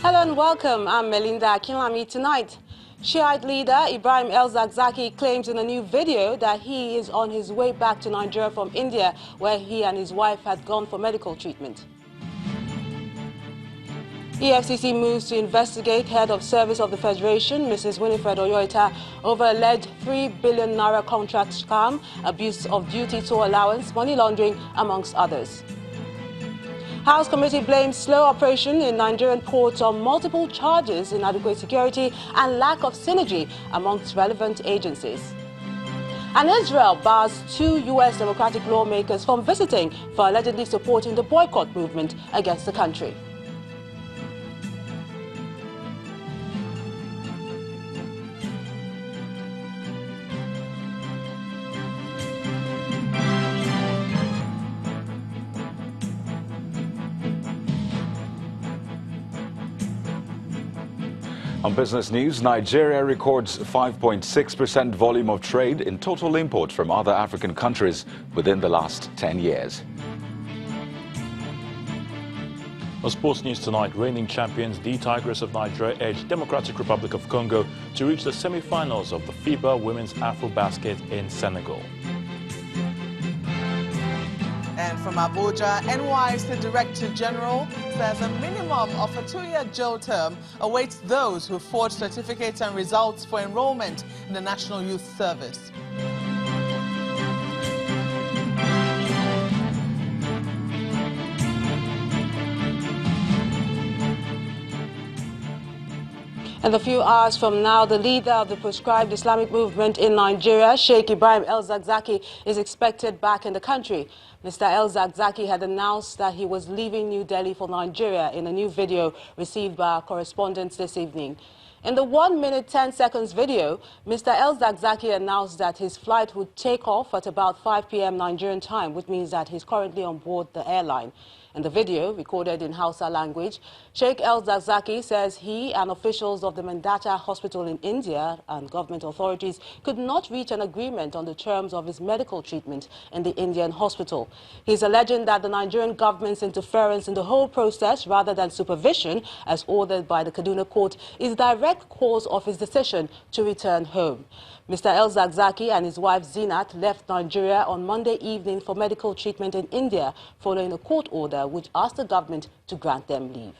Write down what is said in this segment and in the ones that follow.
Hello and welcome. I'm Melinda Akinlami. Tonight, Shiite leader Ibrahim El-Zakzaky claims in a new video that he is on his way back to Nigeria from India, where he and his wife had gone for medical treatment. EFCC moves to investigate head of service of the Federation, Mrs. Winifred Oyo-Ita, over alleged 3 billion naira contract scam, abuse of duty toll allowance, money laundering, amongst others. House Committee blames slow operation in Nigerian ports on multiple charges, inadequate security and lack of synergy amongst relevant agencies. And Israel bars 2 U.S. Democratic lawmakers from visiting for allegedly supporting the boycott movement against the country. On business news, Nigeria records 5.6% volume of trade in total imports from other African countries within the last 10 years. On sports news tonight, reigning champions, the Tigers of Nigeria edged Democratic Republic of Congo to reach the semi-finals of the FIBA Women's AfroBasket in Senegal. And from Abuja, NYC Director General says a minimum of a 2-year jail term awaits those who forged certificates and results for enrollment in the National Youth Service. And a few hours from now, the leader of the proscribed Islamic movement in Nigeria, Sheikh Ibrahim El-Zakzaky, is expected back in the country. Mr. El-Zakzaky had announced that he was leaving New Delhi for Nigeria in a new video received by our correspondents this evening. In the 1 minute 10 seconds video, Mr. El-Zakzaky announced that his flight would take off at about 5 p.m. Nigerian time, which means that he's currently on board the airline. In the video, recorded in Hausa language, Sheikh El-Zakzaky says he and officials of the Mandata Hospital in India and government authorities could not reach an agreement on the terms of his medical treatment in the Indian hospital. He's alleging that the Nigerian government's interference in the whole process, rather than supervision, as ordered by the Kaduna court, is direct cause of his decision to return home. Mr. El-Zakzaky and his wife Zinat left Nigeria on Monday evening for medical treatment in India, following a court order which asked the government to grant them leave.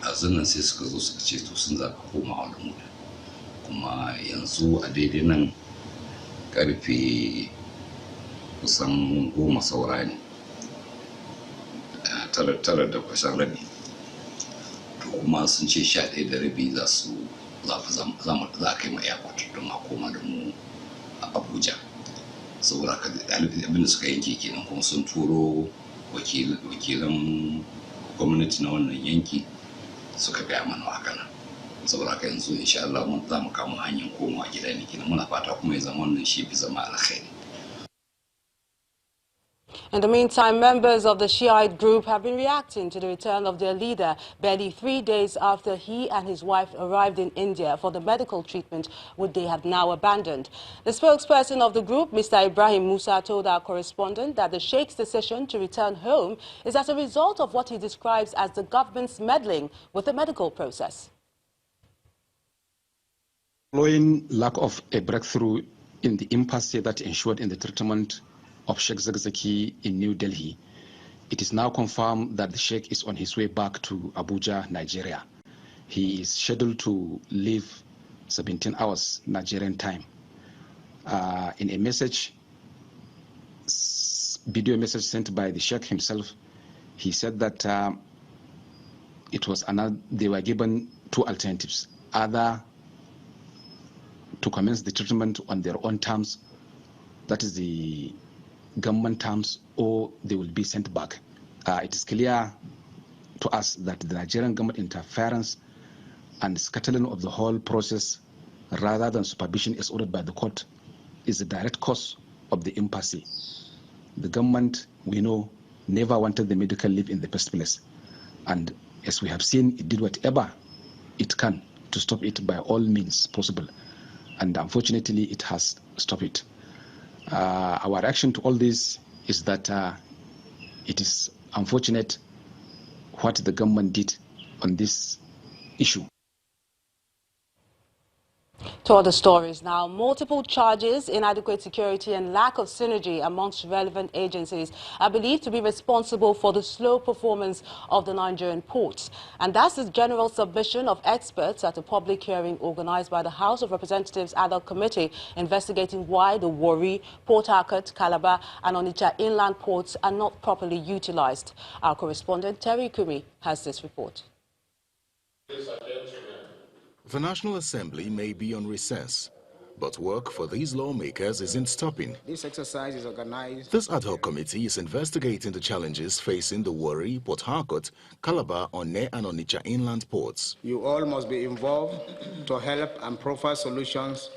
Azanan sai suka zo suka ce to sun zaka komawa da mu kuma yanzu a daidai nan karfe kusan 10 saura ne tara da kusan rabi to kuma sun ce 11 da rabi za kai ma airport don a koma da mu a Abuja saboda abin da suka yanke kenan kuma sun turo wakilan gwamnati na wannan yanki suka gaya mana haka nan saboda haka yanzu insha Allah mun za mu kama hanyar komawa gida ne kenan muna fata kuma ya zama wannan shi bi zama alkhairi. In the meantime, members of the Shiite group have been reacting to the return of their leader barely 3 days after he and his wife arrived in India for the medical treatment which they have now abandoned. The spokesperson of the group, Mr. Ibrahim Musa, told our correspondent that the Sheikh's decision to return home is as a result of what he describes as the government's meddling with the medical process. Following lack of a breakthrough in the impasse that ensured in the treatment of Sheikh El-Zakzaky in New Delhi, it is now confirmed that the Sheikh is on his way back to Abuja, Nigeria. He is scheduled to leave 17 hours Nigerian time. In a message, video message sent by the Sheikh himself, he said that they were given 2 alternatives: either to commence the treatment on their own terms, that is the government terms, or they will be sent back. It is clear to us that the Nigerian government interference and scattering of the whole process rather than supervision as ordered by the court is the direct cause of the impasse. The government, we know, never wanted the medical leave in the first place. And as we have seen, it did whatever it can to stop it by all means possible. And unfortunately, it has stopped it. Our reaction to all this is that it is unfortunate what the government did on this issue. To other stories now, multiple charges, inadequate security and lack of synergy amongst relevant agencies are believed to be responsible for the slow performance of the Nigerian ports. And that's the general submission of experts at a public hearing organized by the House of Representatives Ad hoc Committee investigating why the Warri, Port Harcourt, Calabar and Onitsha inland ports are not properly utilized. Our correspondent Terry Kumi has this report. The National Assembly may be on recess, but work for these lawmakers isn't stopping. This exercise is organized. This ad hoc committee is investigating the challenges facing the Warri, Port Harcourt, Calabar, Onne and Onitsha inland ports. You all must be involved to help and provide solutions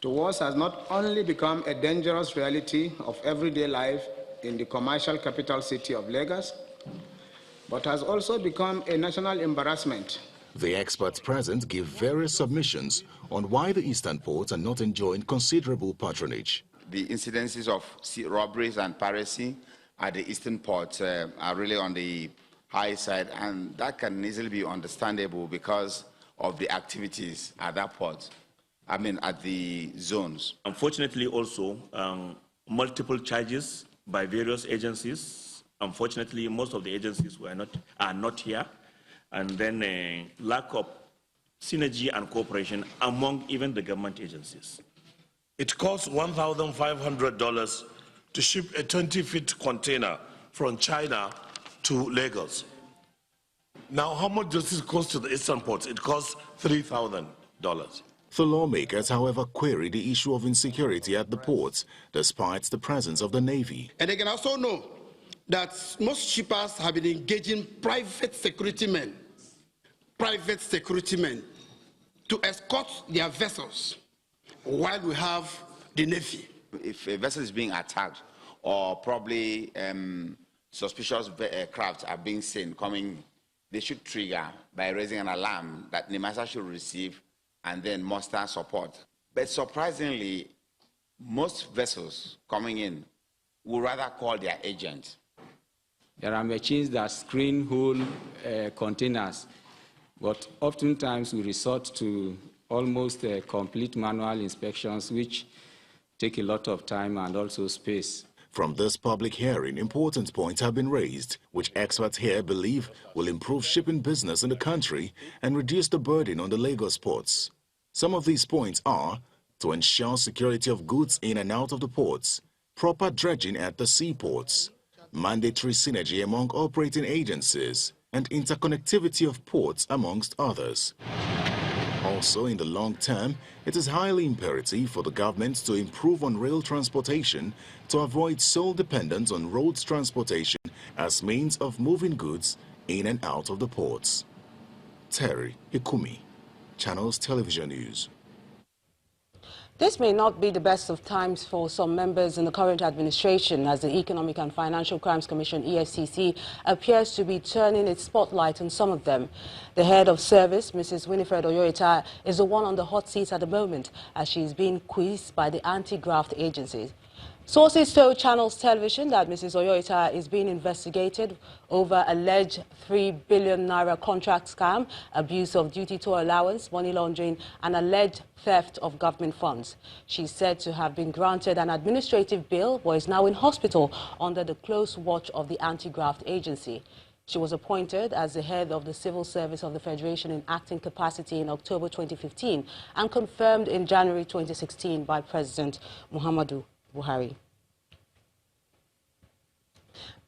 to what has not only become a dangerous reality of everyday life in the commercial capital city of Lagos, but has also become a national embarrassment. The experts present give various submissions on why the eastern ports are not enjoying considerable patronage. The incidences of robberies and piracy at the eastern ports are really on the high side, and that can easily be understandable because of the activities at that port, at the zones. Unfortunately also, multiple charges by various agencies. Unfortunately, most of the agencies are not here. And then lack of synergy and cooperation among even the government agencies. It costs $1,500 to ship a 20-foot container from China to Lagos. Now, how much does this cost to the eastern ports? It costs $3,000. The lawmakers, however, query the issue of insecurity at the ports, despite the presence of the Navy. And they can also know that most shippers have been engaging private security men to escort their vessels while we have the Navy. If a vessel is being attacked or probably suspicious crafts are being seen coming, they should trigger by raising an alarm that NIMASA should receive and then muster support. But surprisingly, most vessels coming in would rather call their agent. There are machines that screen whole containers, but oftentimes we resort to almost complete manual inspections, which take a lot of time and also space. From this public hearing, important points have been raised, which experts here believe will improve shipping business in the country and reduce the burden on the Lagos ports. Some of these points are to ensure security of goods in and out of the ports, proper dredging at the seaports, mandatory synergy among operating agencies, and interconnectivity of ports, amongst others. Also, in the long term, it is highly imperative for the government to improve on rail transportation to avoid sole dependence on roads transportation as means of moving goods in and out of the ports. Terry Hikumi, Channels Television News. This may not be the best of times for some members in the current administration, as the Economic and Financial Crimes Commission, EFCC, appears to be turning its spotlight on some of them. The head of service, Mrs. Winifred Oyo-Ita, is the one on the hot seat at the moment, as she is being quizzed by the anti-graft agencies. Sources told Channels Television that Mrs. Oyo-Ita is being investigated over alleged 3 billion naira contract scam, abuse of duty toll allowance, money laundering, and alleged theft of government funds. She is said to have been granted an administrative bail, but is now in hospital under the close watch of the Anti-graft agency. She was appointed as the head of the Civil Service of the Federation in acting capacity in October 2015 and confirmed in January 2016 by President Muhammadu Buhari.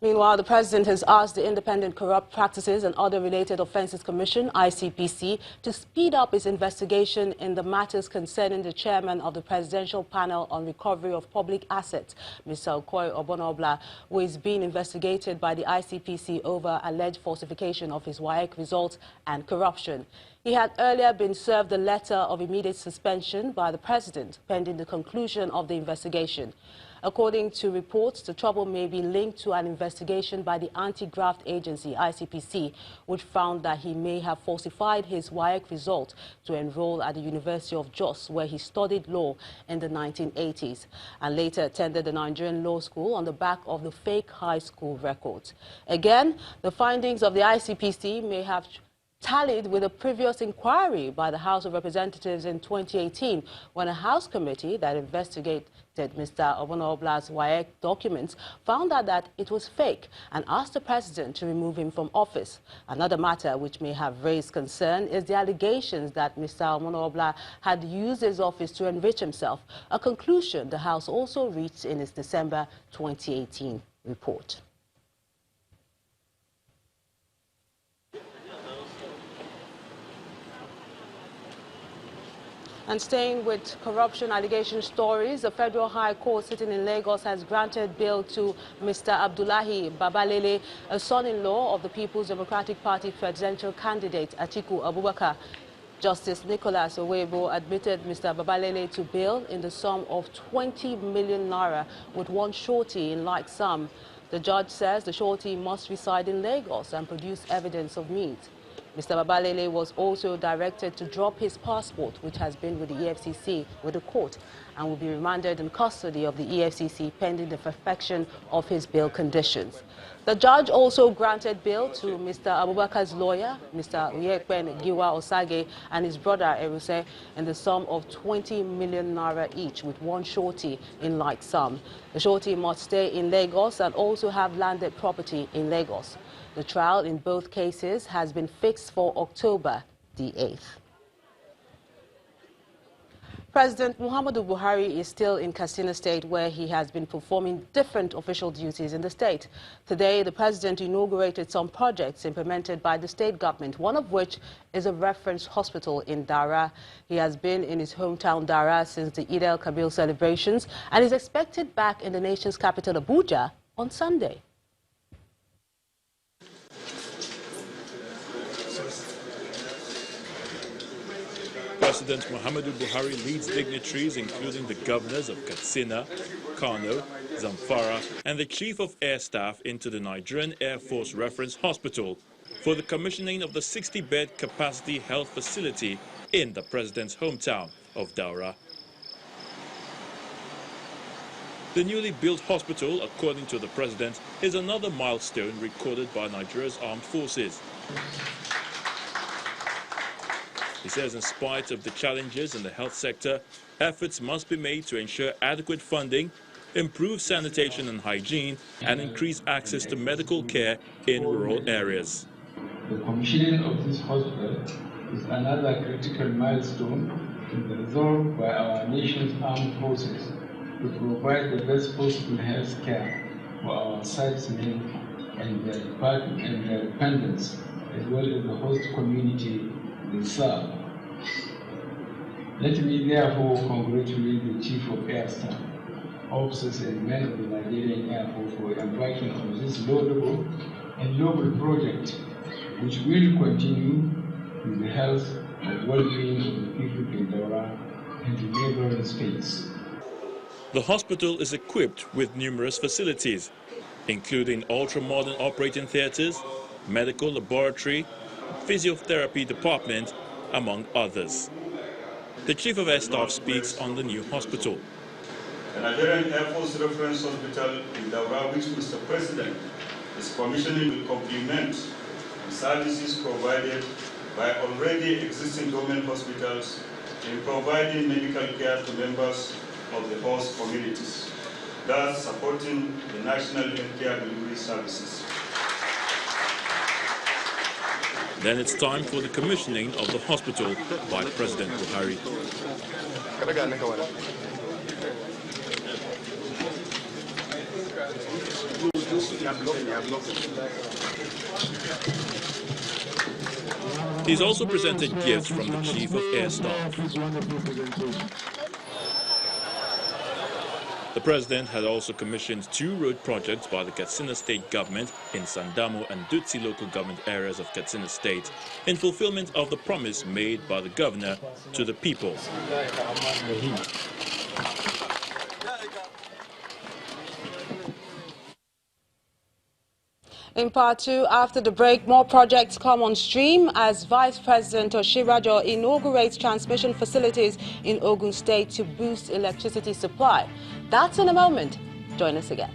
Meanwhile, the President has asked the Independent Corrupt Practices and Other Related Offences Commission, ICPC, to speed up its investigation in the matters concerning the chairman of the Presidential Panel on Recovery of Public Assets, Mr. Okoye Obonobla, who is being investigated by the ICPC over alleged falsification of his WAEC results and corruption. He had earlier been served a letter of immediate suspension by the President, pending the conclusion of the investigation. According to reports, the trouble may be linked to an investigation investigation by the Anti-graft agency, ICPC, which found that he may have falsified his WAEC result to enroll at the University of Jos, where he studied law in the 1980s and later attended the Nigerian law school on the back of the fake high school records. Again, the findings of the ICPC may have tallied with a previous inquiry by the House of Representatives in 2018 when a House committee that investigated Mr. Omonogbla's WAEC documents found out that it was fake and asked the president to remove him from office. Another matter which may have raised concern is the allegations that Mr. Omonobla had used his office to enrich himself, a conclusion the House also reached in its December 2018 report. And staying with corruption allegation stories, the Federal High Court sitting in Lagos has granted bail to Mr. Abdullahi Babalele, a son-in-law of the People's Democratic Party presidential candidate Atiku Abubakar. Justice Nicholas Owebo admitted Mr. Babalele to bail in the sum of 20 million naira with one surety in like sum. The judge says the surety must reside in Lagos and produce evidence of means. Mr. Babalele was also directed to drop his passport, which has been with the EFCC with the court, and will be remanded in custody of the EFCC pending the perfection of his bail conditions. The judge also granted bail to Mr. Abubakar's lawyer, Mr. Uyekben Giwa Osage, and his brother Eruse in the sum of 20 million naira each with one surety in like sum. The surety must stay in Lagos and also have landed property in Lagos. The trial in both cases has been fixed for October the 8th. President Muhammadu Buhari is still in Katsina State, where he has been performing different official duties in the state. Today, the president inaugurated some projects implemented by the state government, one of which is a reference hospital in Daura. He has been in his hometown Daura since the Eid el-Kabir celebrations and is expected back in the nation's capital, Abuja, on Sunday. President Muhammadu Buhari leads dignitaries, including the governors of Katsina, Kano, Zamfara, and the Chief of Air Staff into the Nigerian Air Force Reference Hospital for the commissioning of the 60-bed capacity health facility in the president's hometown of Daura. The newly built hospital, according to the president, is another milestone recorded by Nigeria's armed forces. He says in spite of the challenges in the health sector, efforts must be made to ensure adequate funding, improve sanitation and hygiene, and increase access to medical care in rural areas. The commissioning of this hospital is another critical milestone in the resolve by our nation's armed forces to provide the best possible health care for our servicemen and their dependents, as well as the host community they serve. Let me therefore congratulate the Chief of Air Staff, officers and men of the Nigerian Air Force for embarking on this laudable and noble project, which will continue with the health and well-being of the people in Daura and the neighboring states. The hospital is equipped with numerous facilities, including ultra-modern operating theaters, medical laboratory, physiotherapy department, among others. The Chief of Air Staff speaks on the new hospital. The Nigerian Air Force Reference Hospital in Daura, which Mr. President is commissioning, will complement the services provided by already existing government hospitals in providing medical care to members of the host communities, thus supporting the national healthcare delivery services. Then it's time for the commissioning of the hospital by President Buhari. He's also presented gifts from the Chief of Air Staff. The president had also commissioned 2 road projects by the Katsina State government in Sandamo and Dutsi local government areas of Katsina State in fulfillment of the promise made by the governor to the people. In part two, after the break, more projects come on stream as Vice President Oshirajo inaugurates transmission facilities in Ogun State to boost electricity supply. That's in a moment. Join us again.